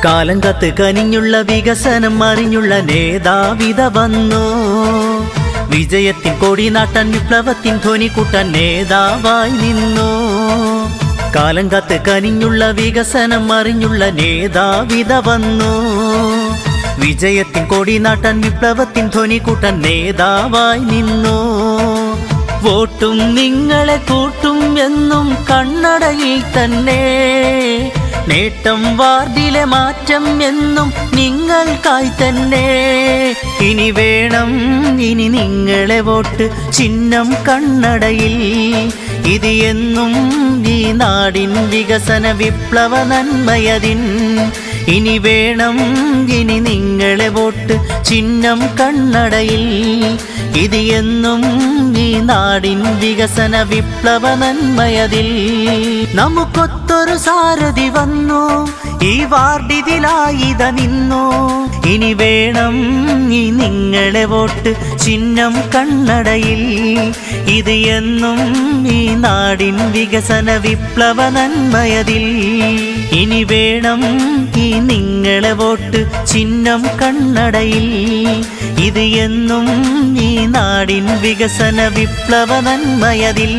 കാലം കത്ത് കനിഞ്ഞുള്ള വികസനം അറിഞ്ഞുള്ള നേതാവിത വന്നു. വിജയത്തിൻ കൊടി നാട്ടാൻ വിപ്ലവത്തിൻ ധ്വനി കൂട്ടാൻ നേതാവായി നിന്നു. കാലം കത്ത് കനിഞ്ഞുള്ള വികസനം അറിഞ്ഞുള്ള നേതാവിത വന്നു. വിജയത്തിൻ കൊടി നാട്ടാൻ വിപ്ലവത്തിൻ ധ്വനി കൂട്ടാൻ നേതാവായി നിന്നു. വോട്ടും നിങ്ങളെ കൂട്ടും എന്നും കണ്ണടയിൽ തന്നെ. നേട്ടം വാർഡിലെ മാറ്റം എന്നും നിങ്ങൾക്കായി തന്നെ. ഇനി വേണം ഇനി നിങ്ങളെ വോട്ട് ചിഹ്നം കണ്ണടയിൽ. ഇത് എന്നും ഈ നാടിൻ വികസന വിപ്ലവ നന്മയതിൻ. ഇനി വേണം ഇനി നിങ്ങളെ വോട്ട് ചിഹ്നം കണ്ണടയിൽ. ഇത് എന്നും ഈ നാടിൻ വികസന വിപ്ലവ നന്മയതിൽ. നമുക്കൊത്തൊരു സാരഥി വന്നു, ഈ വാർഡിതിലായിത നിന്നു. ഇനി വേണം ഈ നിങ്ങളെ വോട്ട് ചിഹ്നം കണ്ണടയിൽ. ഇത് എന്നും ഈ നാടിൻ വികസന വിപ്ലവ നന്മയതിൽ. ഇനി വേണം ഈ നിങ്ങളെ വോട്ട് ചിഹ്നം കണ്ണടയിൽ. ഇത് എന്നും ഈ നാടിൻ വികസന വിപ്ലവ നന്മയതിൽ.